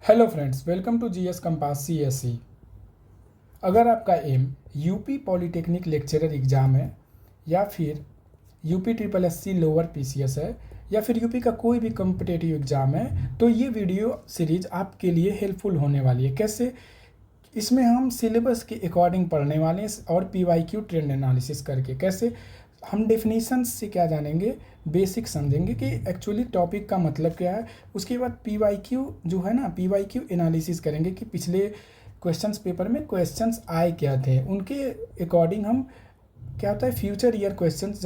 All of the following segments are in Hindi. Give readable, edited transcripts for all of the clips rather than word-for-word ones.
Hello friends, welcome to GS compass CSE. अगर आपका एम यूपी पॉलिटेक्निक लेक्चरर एग्ज़ाम है या फिर UP triple SC lower PCS है या फिर यूपी का कोई भी कॉम्पिटेटिव एग्ज़ाम है तो ये वीडियो सीरीज आपके लिए हेल्पफुल होने वाली है। कैसे? इसमें हम सिलेबस के अकॉर्डिंग पढ़ने वाले हैं और पीवाईक्यू ट्रेंड एनालिसिस करके। कैसे? हम डेफिनेशन से क्या जानेंगे, बेसिक समझेंगे कि एक्चुअली टॉपिक का मतलब क्या है। उसके बाद पीवाईक्यू जो है ना, पीवाईक्यू एनालिसिस करेंगे कि पिछले क्वेश्चंस पेपर में क्वेश्चंस आए क्या थे, उनके अकॉर्डिंग हम क्या होता है फ्यूचर ईयर क्वेश्चंस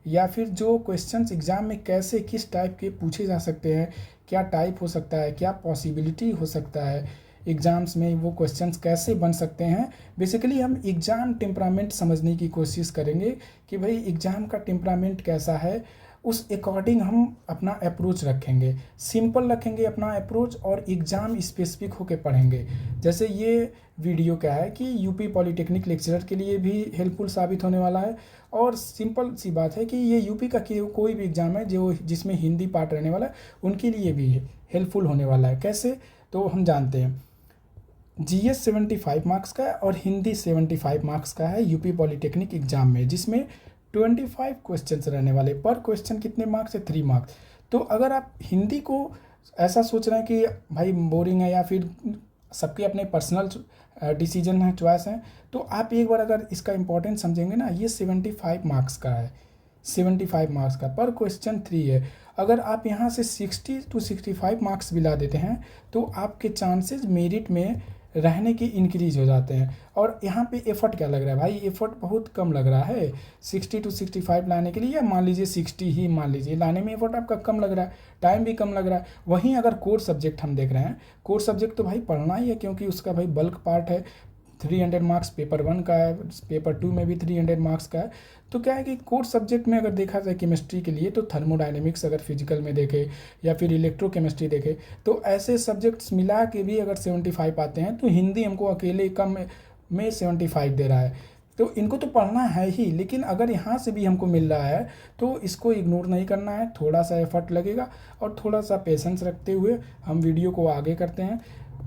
या फिर जो क्वेश्चंस एग्जाम में कैसे किस टाइप के पूछे जा सकते हैं, क्या टाइप हो सकता है, क्या पॉसिबिलिटी हो सकता है एग्ज़ाम्स में, वो क्वेश्चंस कैसे बन सकते हैं। बेसिकली हम एग्ज़ाम टेम्परामेंट समझने की कोशिश करेंगे कि भाई एग्ज़ाम का टेम्परामेंट कैसा है, उस अकॉर्डिंग हम अपना अप्रोच रखेंगे, सिंपल रखेंगे अपना अप्रोच और एग्ज़ाम स्पेसिफिक होकर पढ़ेंगे। जैसे ये वीडियो क्या है कि यूपी पॉलिटेक्निक लेक्चरर के लिए भी हेल्पफुल साबित होने वाला है और सिंपल सी बात है कि ये यूपी का कोई भी एग्ज़ाम है जो जिसमें हिंदी पार्ट रहने वाला है उनके लिए भी हेल्पफुल होने वाला है। कैसे? तो हम जानते हैं जीएस 75 मार्क्स का है और हिंदी 75 मार्क्स का है यूपी पॉलिटेक्निक एग्जाम में, जिसमें 25 क्वेश्चंस रहने वाले। पर क्वेश्चन कितने मार्क्स है? 3 मार्क्स। तो अगर आप हिंदी को ऐसा सोच रहे हैं कि भाई बोरिंग है या फिर सबके अपने पर्सनल डिसीजन है, चॉइस है, तो आप एक बार अगर इसका इंपॉर्टेंस समझेंगे ना, ये 75 मार्क्स का है। 75 मार्क्स का पर क्वेश्चन 3 है। अगर आप यहाँ से 60 to 65 मार्क्स भी ला देते हैं तो आपके चांसेस मेरिट में रहने के इंक्रीज हो जाते हैं। और यहाँ पे एफर्ट क्या लग रहा है भाई? एफर्ट बहुत कम लग रहा है 60 to 65 लाने के लिए, या मान लीजिए 60 ही मान लीजिए, लाने में एफर्ट आपका कम लग रहा है, टाइम भी कम लग रहा है। वहीं अगर कोर सब्जेक्ट हम देख रहे हैं, कोर सब्जेक्ट तो भाई पढ़ना ही है क्योंकि उसका भाई बल्क पार्ट है। 300 मार्क्स पेपर 1 का है, पेपर 2 में भी 300 मार्क्स का है। तो क्या है कि कोर सब्जेक्ट में अगर देखा जाए केमिस्ट्री के लिए तो थर्मोडायनेमिक्स अगर फिजिकल में देखे या फिर इलेक्ट्रोकेमिस्ट्री देखे, तो ऐसे सब्जेक्ट्स मिला के भी अगर 75 आते हैं तो हिंदी हमको अकेले कम में 75 दे रहा है। तो इनको तो पढ़ना है ही, लेकिन अगर यहाँ से भी हमको मिल रहा है तो इसको इग्नोर नहीं करना है। थोड़ा सा एफर्ट लगेगा और थोड़ा सा पेशेंस रखते हुए हम वीडियो को आगे करते हैं।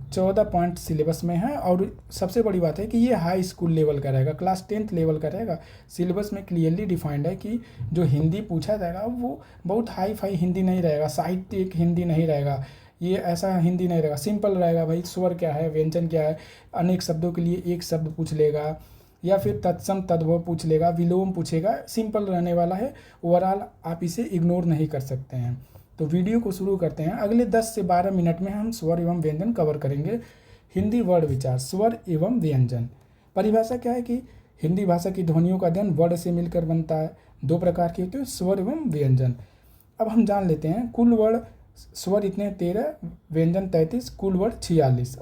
14 पॉइंट सिलेबस में है और सबसे बड़ी बात है कि ये हाई स्कूल लेवल का रहेगा, क्लास 10th लेवल का रहेगा। सिलेबस में क्लियरली डिफाइंड है कि जो हिंदी पूछा जाएगा वो बहुत हाई फाई हिंदी नहीं रहेगा, साहित्यिक हिंदी नहीं रहेगा, ये ऐसा हिंदी नहीं रहेगा, सिंपल रहेगा। भाई स्वर क्या है, व्यंजन क्या है, अनेक शब्दों के लिए एक शब्द पूछ लेगा या फिर तत्सम तद्भव पूछ लेगा, विलोम पूछेगा, सिंपल रहने वाला है। ओवरऑल आप इसे इग्नोर नहीं कर सकते हैं। तो वीडियो को शुरू करते हैं। अगले 10 से 12 मिनट में हम स्वर एवं व्यंजन कवर करेंगे। हिंदी वर्ड विचार, स्वर एवं व्यंजन। परिभाषा क्या है कि हिंदी भाषा की ध्वनियों का अध्ययन वर्ड से मिलकर बनता है। 2 प्रकार के होते हैं, स्वर एवं व्यंजन। अब हम जान लेते हैं कुल वर्ड। स्वर इतने 13, व्यंजन 33, कुल वर्ड 46।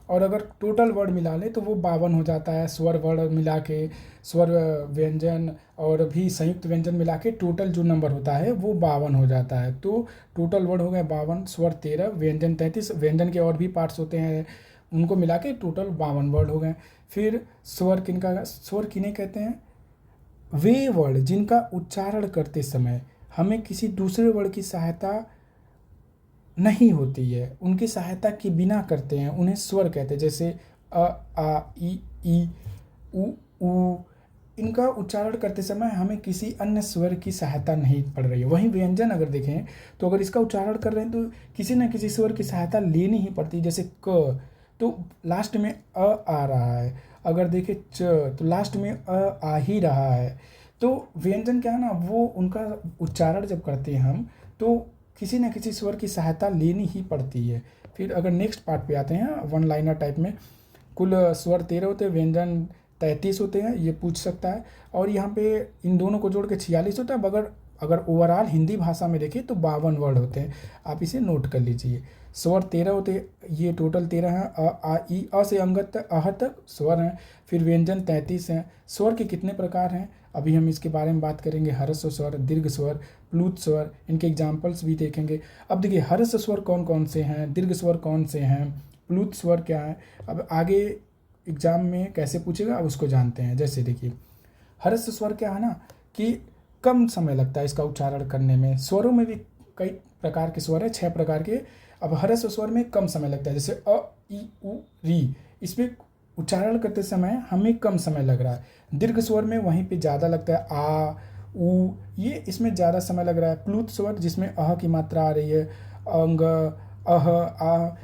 और अगर टोटल वर्ड मिला ले तो वो 52 हो जाता है। स्वर वर्ड मिला के, स्वर व्यंजन और भी संयुक्त व्यंजन मिला के टोटल जो नंबर होता है वो 52 हो जाता है। तो टोटल वर्ड हो गए 52, स्वर 13, व्यंजन 33। व्यंजन के और भी पार्ट्स होते हैं, उनको मिला के टोटल 52 वर्ड हो गए। फिर स्वर किनका, स्वर किन्हें कहते हैं? वे वर्ड जिनका उच्चारण करते समय हमें किसी दूसरे वर्ड की सहायता नहीं होती है, उनकी सहायता के बिना करते हैं, उन्हें स्वर कहते हैं। जैसे अ, आ, ई, उ, ऊ। इनका उच्चारण करते समय हमें किसी अन्य स्वर की सहायता नहीं पड़ रही है। वहीं व्यंजन अगर देखें तो अगर इसका उच्चारण कर रहे हैं तो किसी न किसी स्वर की सहायता लेनी ही पड़ती है। जैसे क, तो लास्ट में अ आ रहा है। अगर देखें च, तो लास्ट में आ ही रहा है। तो व्यंजन क्या है ना, वो उनका उच्चारण जब करते हैं हम तो किसी न किसी स्वर की सहायता लेनी ही पड़ती है। फिर अगर नेक्स्ट पार्ट पे आते हैं, वन लाइनर टाइप में, कुल स्वर 13 होते हैं, व्यंजन 33 होते हैं, ये पूछ सकता है। और यहाँ पे इन दोनों को जोड़ के 46 होता है। मगर अगर ओवरऑल हिंदी भाषा में देखें तो 52 वर्ड होते हैं। आप इसे नोट कर लीजिए। स्वर 13 होते हैं, ये टोटल 13 हैं। अ आ ई, अ से अंगत तक, अह तक स्वर हैं। फिर व्यंजन 33 हैं। स्वर के कितने प्रकार हैं अभी हम इसके बारे में बात करेंगे। हर्ष स्वर, दीर्घ स्वर, प्लुत स्वर, इनके एग्जाम्पल्स भी देखेंगे। अब देखिए हर्ष स्वर कौन कौन से हैं, दीर्घ स्वर कौन से हैं, प्लुत स्वर क्या है। अब आगे एग्जाम में कैसे पूछेगा अब उसको जानते हैं। जैसे देखिए हर्ष स्वर क्या है ना कि कम समय लगता है इसका उच्चारण करने में। स्वरों में भी कई प्रकार के स्वर है, 6 प्रकार के। अब ह्रस्व स्वर में कम समय लगता है, जैसे अ, ई, उ, री, इसमें उच्चारण करते समय हमें कम समय लग रहा है। दीर्घ स्वर में वहीं पे ज़्यादा लगता है, आ, उ, ये इसमें ज़्यादा समय लग रहा है। प्लुत स्वर जिसमें अह की मात्रा आ रही है, अंग, अह, आ।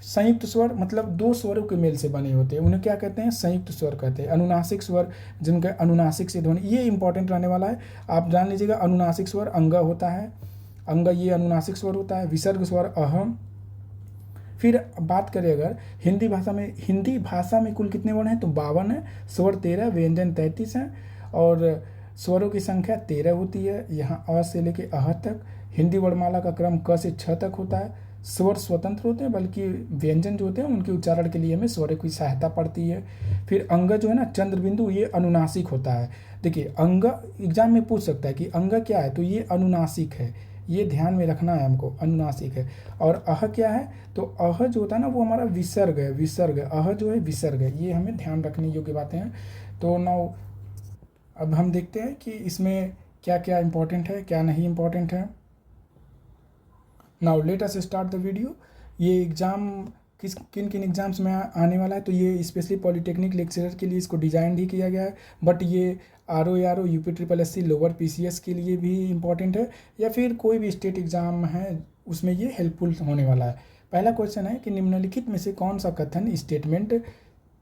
संयुक्त स्वर मतलब दो स्वरों के मेल से बने होते हैं, उन्हें क्या कहते हैं, संयुक्त स्वर कहते हैं। अनुनासिक स्वर जिनके अनुनासिक से ध्वनि, ये इंपॉर्टेंट रहने वाला है, आप जान लीजिएगा। अनुनासिक स्वर अंग होता है, अंग ये अनुनासिक स्वर होता है। विसर्ग स्वर अहम। फिर बात करें अगर हिंदी भाषा में कुल कितने वर्ण हैं, तो 52 है, स्वर 13, व्यंजन 33 हैं, और स्वरों की संख्या 13 होती है। यहाँ अ से लेके अह तक। हिंदी वर्णमाला का क्रम क से छ तक होता है। स्वर स्वतंत्र होते हैं, बल्कि व्यंजन जो होते हैं उनके उच्चारण के लिए हमें स्वर की सहायता पड़ती है। फिर अंग जो है ना, चंद्र बिंदु, ये अनुनासिक होता है। देखिए अंग एग्जाम में पूछ सकता है कि अंग क्या है, तो ये अनुनासिक है, ये ध्यान में रखना है हमको, अनुनासिक है। और अह क्या है, तो अह जो होता है ना वो हमारा विसर्ग है, विसर्ग। अह जो है विसर्ग है, ये हमें ध्यान रखने योग्य बातें हैं। तो नाउ अब हम देखते हैं कि इसमें क्या क्या इंपॉर्टेंट है, क्या नहीं इंपॉर्टेंट है। Now let us start the video. ये एग्ज़ाम किन किन एग्जाम्स में आने वाला है, तो ये स्पेशली पॉलिटेक्निक लेक्चरर के लिए इसको डिज़ाइन ही किया गया है, बट ये RO UP SSS lower PCS के लिए भी इम्पॉर्टेंट है, या फिर कोई भी स्टेट एग्ज़ाम है उसमें ये हेल्पफुल होने वाला है। पहला क्वेश्चन है कि निम्नलिखित में से कौन सा कथन स्टेटमेंट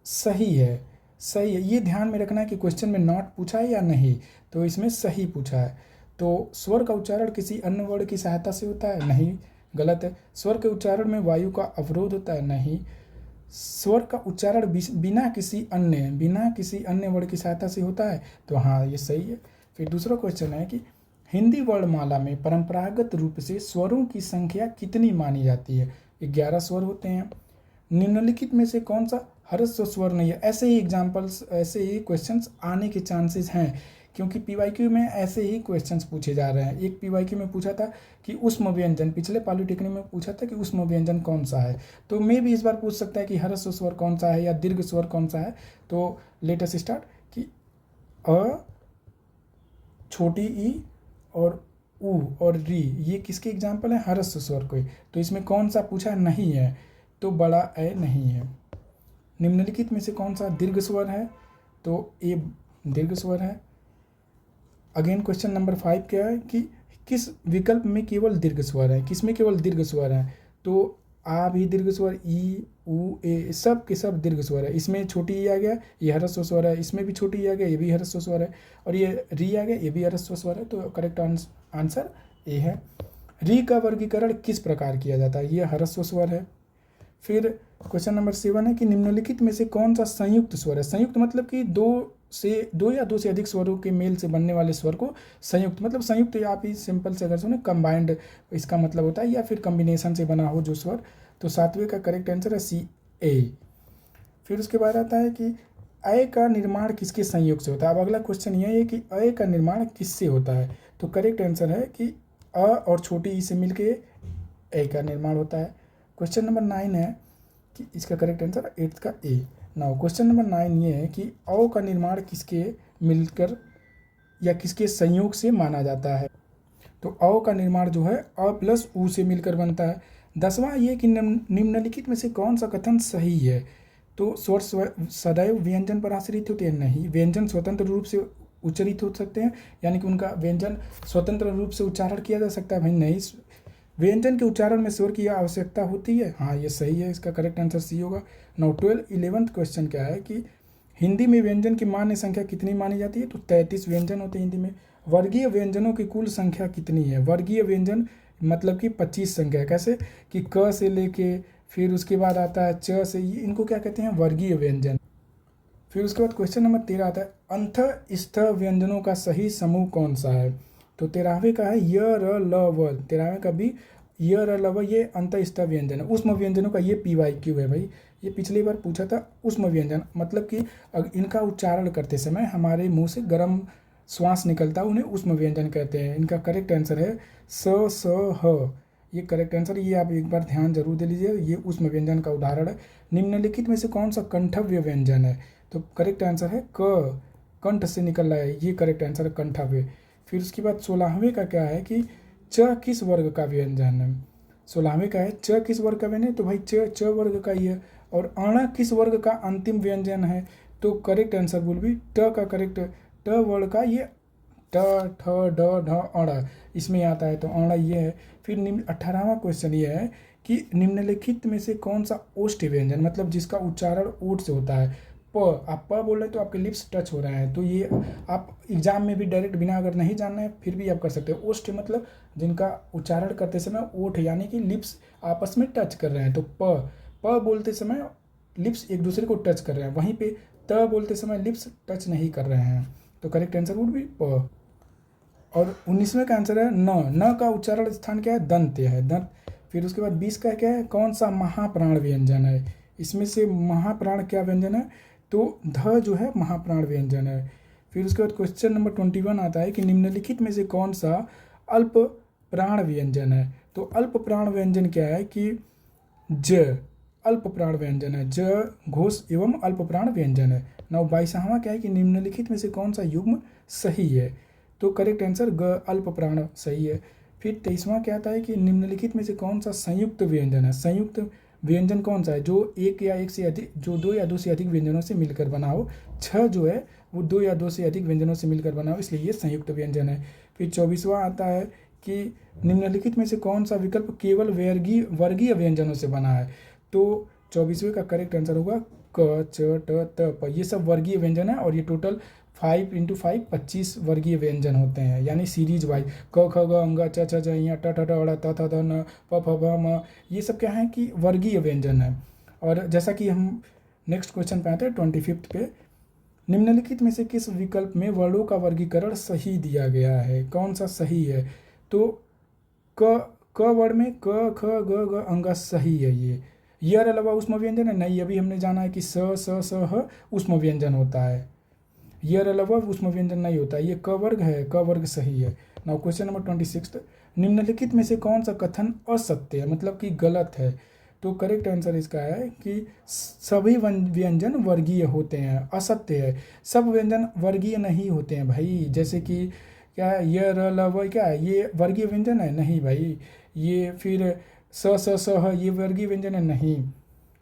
सही है। सही है, ये ध्यान में रखना है कि क्वेश्चन में नॉट पूछा है या नहीं, तो इसमें सही पूछा है। तो स्वर का उच्चारण किसी अन्य वर्ण की सहायता से होता है, नहीं, गलत है। स्वर के उच्चारण में वायु का अवरोध होता है, नहीं। स्वर का उच्चारण बिना किसी अन्य वर्ण की सहायता से होता है, तो हाँ ये सही है। फिर दूसरा क्वेश्चन है कि हिंदी वर्णमाला में परंपरागत रूप से स्वरों की संख्या कितनी मानी जाती है। 11 स्वर होते हैं। निम्नलिखित में से कौन सा ह्रस्व स्वर नहीं है। ऐसे ही क्वेश्चंस आने के चांसेस हैं, क्योंकि PYQ में ऐसे ही क्वेश्चंस पूछे जा रहे हैं। एक PYQ में पूछा था कि उष्म व्यंजन, पिछले पॉलिटेक्निक में पूछा था कि उष्म व्यंजन कौन सा है, तो मे भी इस बार पूछ सकता है कि ह्रस्व स्वर कौन सा है या दीर्घ स्वर कौन सा है। तो लेट अस स्टार्ट कि अ, छोटी ई और उ और री, ये किसके एग्जाम्पल है, ह्रस्व स्वर को। तो इसमें कौन सा पूछा नहीं है, तो बड़ा ए नहीं है। निम्नलिखित में से कौन सा दीर्घ स्वर है, तो ए दीर्घ स्वर है। अगेन क्वेश्चन नंबर 5 क्या है कि किस विकल्प में केवल दीर्घ स्वर है, किसमें केवल दीर्घ स्वर है, तो आ भी दीर्घ स्वर, ई, उ, ए, सब के सब दीर्घ स्वर है। इसमें छोटी ई आ गया, ये ह्रस्व स्वर है। इसमें भी छोटी ई आ गया, ये भी ह्रस्व स्वर है। और ये री आ गया, ये भी ह्रस्व स्वर है। तो करेक्ट आंसर ए है। री का वर्गीकरण किस प्रकार किया जाता है, ये ह्रस्व स्वर है। फिर क्वेश्चन नंबर 7 है कि निम्नलिखित में से कौन सा संयुक्त स्वर है। संयुक्त मतलब कि दो या दो से अधिक स्वरों के मेल से बनने वाले स्वर को संयुक्त, मतलब संयुक्त आप ही सिंपल से अगर सुने कंबाइंड इसका मतलब होता है, या फिर कम्बिनेशन से बना हो जो स्वर। तो 7वें का करेक्ट आंसर है CA। फिर उसके बाद आता है कि अय का निर्माण किसके संयोग से होता है। अब अगला क्वेश्चन यह है कि अय का निर्माण किससे होता है, तो करेक्ट आंसर है कि अ और छोटी ई से मिलके अय का निर्माण होता है। क्वेश्चन नंबर 9 है कि इसका करेक्ट आंसर 8th का ए। नाउ क्वेश्चन नंबर 9 ये है कि अ का निर्माण किसके मिलकर या किसके संयोग से माना जाता है, तो अ का निर्माण जो है अ प्लस उ से मिलकर बनता है। 10वां ये कि निम्नलिखित में से कौन सा कथन सही है, तो स्वर सदैव व्यंजन पर आश्रित होते हैं, नहीं। व्यंजन स्वतंत्र रूप से उच्चरित हो सकते हैं, यानी कि उनका व्यंजन स्वतंत्र रूप से उच्चारण किया जा सकता है, भाई नहीं। व्यंजन के उच्चारण में स्वर की आवश्यकता होती है, हाँ ये सही है, इसका करेक्ट आंसर सी होगा। नाउ 11th क्वेश्चन क्या है कि हिंदी में व्यंजन की मान्य संख्या कितनी मानी जाती है, तो 33 व्यंजन होते हैं हिंदी में। वर्गीय व्यंजनों की कुल संख्या कितनी है। वर्गीय व्यंजन मतलब कि 25 संख्या, कैसे कि क से लेके फिर उसके बाद आता है च से, इनको क्या कहते हैं, वर्गीय व्यंजन। फिर उसके बाद क्वेश्चन नंबर 13 आता है अंत स्थ व्यंजनों का सही समूह कौन सा है, तो 13वें का है य र ल व। 13वें का भी य र ल व, ये अंत स्थ व्यंजन है। उष्म व्यंजनों का ये PYQ है भाई, ये पिछली बार पूछा था। उष्म व्यंजन मतलब कि इनका उच्चारण करते समय हमारे मुंह से गर्म श्वास निकलता है, उन्हें उष्म व्यंजन कहते हैं। इनका करेक्ट आंसर है स स ह, ये करेक्ट आंसर, ये आप एक बार ध्यान जरूर दे लीजिए, ये उष्म व्यंजन का उदाहरण है। निम्नलिखित में से कौन सा कंठव्य व्यंजन है, तो करेक्ट आंसर है क, कंठ से निकल रहा है, ये करेक्ट आंसर है कंठव्य। फिर उसके बाद 16वें का क्या है कि च किस वर्ग का व्यंजन है? 16वें का है च किस वर्ग का व्यंजन है, तो भाई च वर्ग का ही है। और अण किस वर्ग का अंतिम व्यंजन है, तो करेक्ट आंसर विल बी ट का करेक्ट ट वर्ग का ये ट ठ ड ढ अण इसमें आता है, तो अण ये है। फिर 18वां क्वेश्चन ये है कि निम्नलिखित में से कौन सा ओष्ठ व्यंजन, मतलब जिसका उच्चारण ओठ से होता है, आप प बोल रहे हैं तो आपके लिप्स टच हो रहे हैं, तो ये आप एग्जाम में भी डायरेक्ट बिना अगर नहीं जानना है फिर भी आप कर सकते हो। ओष्ठ मतलब जिनका उच्चारण करते समय ओठ यानी कि लिप्स आपस में टच कर रहे हैं, तो प बोलते समय लिप्स एक दूसरे को टच कर रहे हैं, वहीं पे त बोलते समय लिप्स टच नहीं कर रहे हैं, तो करेक्ट आंसर वुड बी प। और 19वें का आंसर है न का उच्चारण स्थान क्या है, दंत्य है, दंत। फिर उसके बाद 20 का क्या है, कौन सा महाप्राण व्यंजन है, इसमें से महाप्राण क्या व्यंजन है, तो ध जो है महाप्राण व्यंजन है। फिर उसके बाद क्वेश्चन नंबर 21 आता है कि निम्नलिखित में से कौन सा अल्प प्राण व्यंजन है, तो अल्प प्राण व्यंजन क्या है कि ज अल्प प्राण व्यंजन है, ज घोष एवं अल्प प्राण व्यंजन है। 22वां क्या है कि निम्नलिखित में से कौन सा युग्म सही है, तो करेक्ट आंसर ग अल्प प्राण सही है। फिर 23वां क्या आता है कि निम्नलिखित में से कौन सा संयुक्त व्यंजन है, संयुक्त व्यंजन कौन सा है, जो एक या एक से अधिक, जो दो या दो से अधिक व्यंजनों से मिलकर बना हो, छ जो है वो दो या दो से अधिक व्यंजनों से मिलकर बना हो, इसलिए ये संयुक्त व्यंजन है। फिर 24वां आता है कि निम्नलिखित में से कौन सा विकल्प केवल वर्गीय व्यंजनों से बना है, तो 24वें का करेक्ट आंसर होगा क च ट त प, ये सब वर्गीय व्यंजन है, और ये टोटल 5 × 5 25 वर्गीय व्यंजन होते हैं, यानी सीरीज वाइज क ख ग अंग च छ ज ञ ट ठ ड ढ़ त थ द न प फ ब म, ये सब क्या है कि वर्गीय व्यंजन है। और जैसा कि हम नेक्स्ट क्वेश्चन पे आते हैं 25th पे, निम्नलिखित में से किस विकल्प में वर्णों का वर्गीकरण सही दिया गया है, कौन सा सही है, तो क वर्ण में क ख ग घ अंग सही है। ये अलावा उष्म व्यंजन है नहीं, अभी हमने जाना है कि स स ह उष्म व्यंजन होता है, ये अलावा उष्म व्यंजन नहीं होता, ये क वर्ग है, क वर्ग सही है। नाउ क्वेश्चन नंबर 26, निम्नलिखित में से कौन सा कथन असत्य है, मतलब कि गलत है, तो करेक्ट आंसर इसका है कि सभी व्यंजन वर्गीय होते हैं, असत्य है, सब व्यंजन वर्गीय नहीं होते हैं भाई। जैसे कि क्या है ये र ल व, क्या है ये वर्गीय व्यंजन है नहीं भाई, ये फिर स ह ये वर्गीय व्यंजन है नहीं।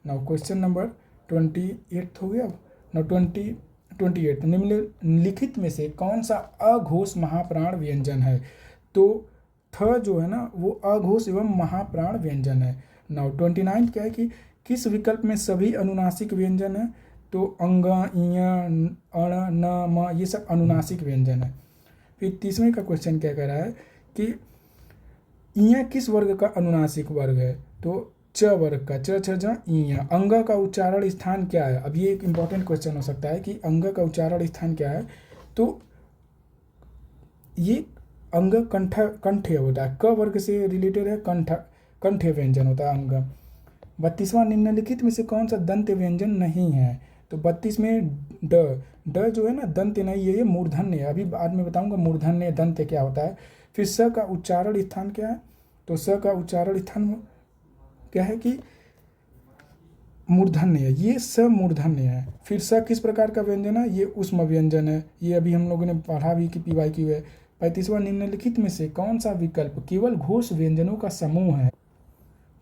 नाउ क्वेश्चन नंबर 28 हो गया। नाउ 28 निम्नलिखित में से कौन सा अघोष महाप्राण व्यंजन है, तो थ जो है ना वो अघोष एवं महाप्राण व्यंजन है। नाउ 29 क्या है कि किस विकल्प में सभी अनुनासिक व्यंजन है, तो अंग इय अण न म ये सब अनुनासिक व्यंजन है। फिर 30वें का क्वेश्चन क्या कह रहा है कि इय किस वर्ग का अनुनासिक वर्ग है, तो च वर्ग का, च छ ज इय। अंग का उच्चारण स्थान क्या है, अब ये एक इंपॉर्टेंट क्वेश्चन हो सकता है कि अंग का उच्चारण स्थान क्या है, तो ये अंग कंठ होता है, क वर्ग से रिलेटेड है, कंठ व्यंजन होता है अंग। 32वां निम्नलिखित में से कौन सा दंत व्यंजन नहीं है, तो 32 में ड जो है ना दंत नहीं है, ये मूर्धन्य है, अभी बाद में बताऊंगा मूर्धन्य दंत क्या होता है। फिर स का उच्चारण स्थान क्या है, तो स का उच्चारण स्थान क्या है कि मूर्धन्य है, ये स मूर्धन्य है। फिर स किस प्रकार का व्यंजन है, ये उष्म व्यंजन है, ये अभी हम लोगों ने पढ़ा भी कि PYQ है। 35वां निम्नलिखित में से कौन सा विकल्प केवल घोष व्यंजनों का समूह है,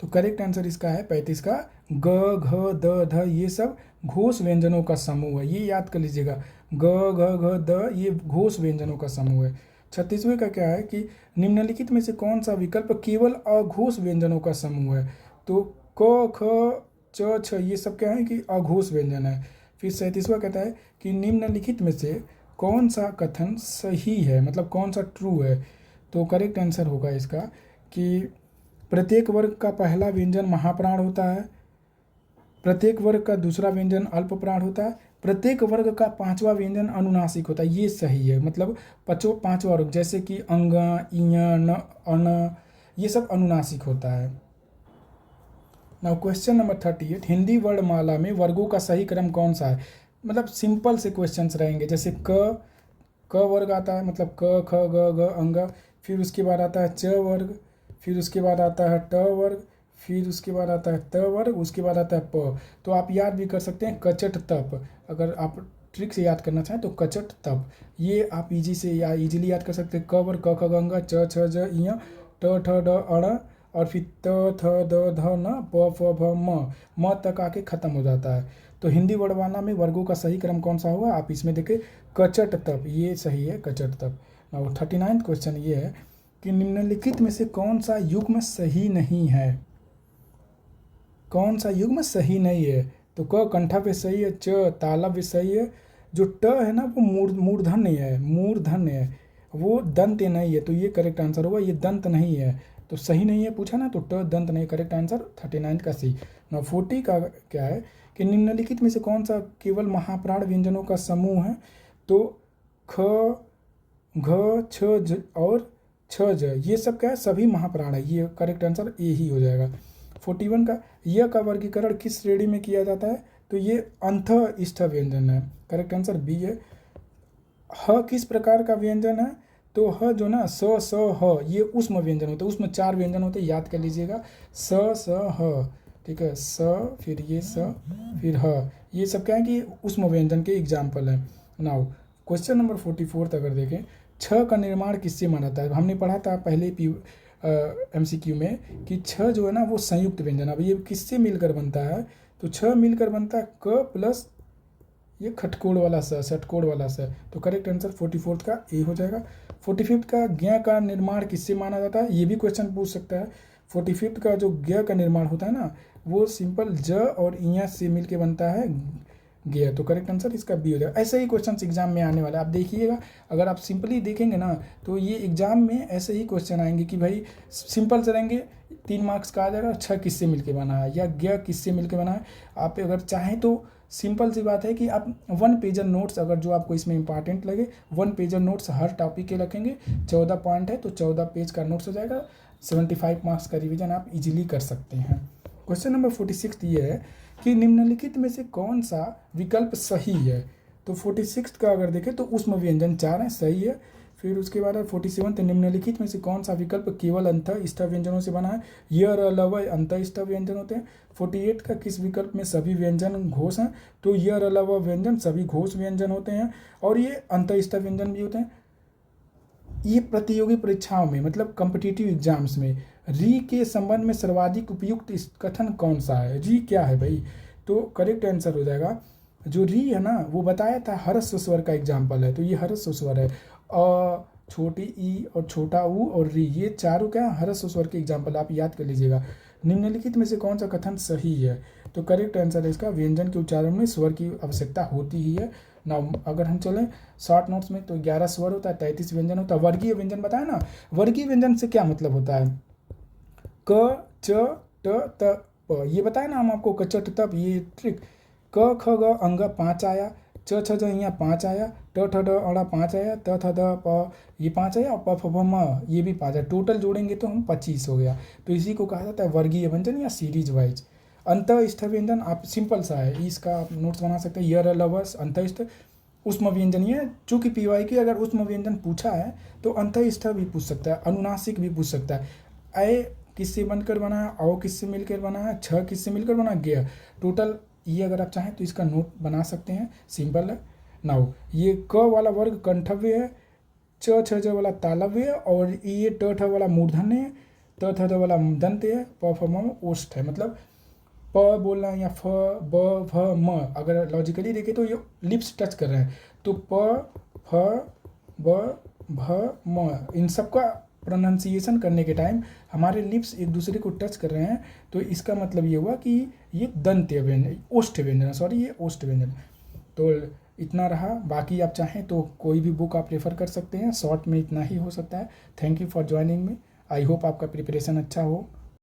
तो करेक्ट आंसर इसका है 35 का ग घ द ध, ये सब घोष व्यंजनों का समूह है, ये याद कर लीजिएगा, ग घ घ द ये घोष व्यंजनों का समूह है। 36वें का क्या है कि निम्नलिखित में से कौन सा विकल्प केवल अघोष व्यंजनों का समूह है, तो क ख च छ ये सब क्या है कि अघोष व्यंजन है। फिर 37वां कहता है कि निम्नलिखित में से कौन सा कथन सही है, मतलब कौन सा ट्रू है, तो करेक्ट आंसर होगा इसका कि प्रत्येक वर्ग का पहला व्यंजन महाप्राण होता है, प्रत्येक वर्ग का दूसरा व्यंजन अल्प प्राण होता है, प्रत्येक वर्ग का पांचवा व्यंजन अनुनासिक होता है, ये सही है, मतलब पांचवा वर्ग जैसे कि अंग इय न अन ये सब अनुनासिक होता है। नाउ क्वेश्चन नंबर 38, हिंदी वर्णमाला में वर्गों का सही क्रम कौन सा है, मतलब सिंपल से क्वेश्चंस रहेंगे, जैसे क वर्ग आता है, मतलब क ख ग घ अंग, फिर उसके बाद आता है च वर्ग, फिर उसके बाद आता है ट वर्ग, फिर उसके बाद आता है त वर्ग, उसके बाद आता है प। तो आप याद भी कर सकते हैं कचट तप, अगर आप ट्रिक से याद करना चाहें तो कचट तप, ये आप इजीली याद कर सकते हैं। क वर्ग क ख ग घ च छ ज इय ट ठ ड अण और फिर त थ द ध न प फ भ म तक आके खत्म हो जाता है। तो हिंदी वर्णमाला में वर्गों का सही क्रम कौन सा होगा? आप इसमें देखें कचट तप, ये सही है कचट तप। और 39वां क्वेश्चन ये है कि निम्नलिखित में से कौन सा युग्म सही नहीं है? कौन सा युग्म सही नहीं है? तो क कंठव्य सही है, च तालव्य सही है, जो ट है ना वो मूर्धन्य है, मूर्धन्य है, वो दंत नहीं है, तो ये करेक्ट आंसर होगा। ये दंत नहीं है तो सही नहीं है पूछा ना, तो ट दंत नहीं, करेक्ट आंसर 39 का सी। 40 का क्या है कि निम्नलिखित में से कौन सा केवल महाप्राण व्यंजनों का समूह है? तो ख घ छ ज और छ ज, ये सब क्या है? सभी महाप्राण है, ये करेक्ट आंसर ए ही हो जाएगा। 41 का य का वर्गीकरण किस श्रेणी में किया जाता है? तो ये अंत इष्ट व्यंजन है, करेक्ट आंसर बी है। ह किस प्रकार का व्यंजन है? तो ह जो ना स स ह, ये उष्म व्यंजन होते हैं, उसमें 4 व्यंजन होते हैं, याद कर लीजिएगा। स स ह, ठीक है, स फिर ये स फिर ह, ये सब क्या है कि उष्म व्यंजन के एग्जाम्पल हैं। नाउ क्वेश्चन नंबर 44 अगर देखें, छ का निर्माण किससे माना जाता है? हमने पढ़ा था पहले MCQ में कि छ जो है ना वो संयुक्त व्यंजन। अब ये किससे मिलकर बनता है? तो छ मिलकर बनता है क प्लस ये खटकोड़ वाला स, षटकोड़ वाला स, तो करेक्ट आंसर 44 का ए हो जाएगा। 45 का ज्ञ का निर्माण किससे माना जाता है? ये भी क्वेश्चन पूछ सकता है। 45 का जो ज्ञ का निर्माण होता है ना वो सिंपल ज और इया से मिलके बनता है ज्ञ, तो करेक्ट आंसर इसका बी हो जाएगा। ऐसे ही क्वेश्चन एग्जाम में आने वाला, आप देखिएगा अगर आप सिंपली देखेंगे ना तो ये एग्जाम में ऐसे ही क्वेश्चन आएंगे कि भाई सिंपल से रहेंगे, 3 मार्क्स का आ जाएगा, 6 किससे मिलके बना है या ज्ञ किससे मिलके बना है। आप अगर चाहें तो सिंपल सी बात है कि आप 1 पेजर नोट्स, अगर जो आपको इसमें इंपॉर्टेंट लगे 1 पेजर नोट्स हर टॉपिक के रखेंगे, 14 पॉइंट है तो 14 पेज का नोट्स हो जाएगा। 75 मार्क्स का रिवीजन आप इजीली कर सकते हैं। क्वेश्चन नंबर 46 ये है कि निम्नलिखित में से कौन सा विकल्प सही है? तो 46 का अगर देखें तो उष्म व्यंजन 4 है, सही है। फिर उसके बाद 47 तो निम्नलिखित में से कौन सा विकल्प केवल अंत इष्ट व्यंजनों से बना है? य र ल व अंत इष्ट व्यंजन होते हैं। 48 का किस विकल्प में सभी व्यंजन घोष हैं? तो य र ल व व्यंजन सभी घोष व्यंजन होते हैं और ये अंत इष्ट व्यंजन भी होते हैं। ये प्रतियोगी परीक्षाओं में मतलब कॉम्पिटिटिव एग्जाम्स में री के संबंध में सर्वाधिक उपयुक्त कथन कौन सा है? री क्या है भाई? तो करेक्ट आंसर हो जाएगा जो री है ना वो बताया था हर्ष स्वर का एग्जाम्पल है, तो ये हर्ष स्वर है। छोटी ई और छोटा ऊ और री, ये चारों क्या हर्ष स्वर के एग्जाम्पल, आप याद कर लीजिएगा। निम्नलिखित में से कौन सा कथन सही है? तो करेक्ट आंसर है इसका व्यंजन के उच्चारण में स्वर की आवश्यकता होती ही है ना। अगर हम चलें शॉर्ट नोट्स में तो 11 स्वर होता है, 33 व्यंजन होता है। वर्गीय व्यंजन बताया ना, वर्गीय व्यंजन से क्या मतलब होता है? क च ट त प, ये बताया ना हम आपको कचट तप, ये ट्रिक। क ख ग अंग 5 आया, च छ ज यहाँ 5 आया, ट ठ ड अड़ा 5 आया, त थ द प ये 5 आया और प फ भ म ये भी 5 आया। टोटल जोड़ेंगे तो हम 25 हो गया। तो इसी को कहा जाता है वर्गीय व्यंजन या सीरीज वाइज। अंत इष्ट व्यंजन आप सिंपल सा है, इसका आप नोट्स बना सकते हैं। य र ल व अंत इष्ट उष्म व्यंजन, ये चूंकि PY की अगर उष्म व्यंजन पूछा है तो अंत इष्ट भी पूछ सकता है, अनुनासिक भी पूछ सकता है। अय किससे बनकर बना है, औ किससे मिलकर बना है, छ किससे मिलकर बना, ज्ञ। टोटल ये अगर आप चाहें तो इसका नोट बना सकते हैं, सिंपल है। नाउ ये क वाला वर्ग कंठव्य है, च छ ज वाला तालव्य है और ये ट ठ वाला मूर्धन्य है, त थ द वाला दंत है, प फ म ओष्ठ है। मतलब प बोलना या फ ब भ म, अगर लॉजिकली देखें तो ये लिप्स टच कर रहे हैं, तो प फ ब भ म इन सब का प्रोनाउंसिएशन करने के टाइम हमारे लिप्स एक दूसरे को टच कर रहे हैं, तो इसका मतलब ये हुआ कि ये दंत्य व्यंजन, ओष्ठ व्यंजन, सॉरी ये ओष्ठ व्यंजन। तो इतना रहा, बाकी आप चाहें तो कोई भी बुक आप रेफ़र कर सकते हैं, शॉर्ट में इतना ही हो सकता है। Thank you for joining me, I hope आपका प्रिपरेशन अच्छा हो।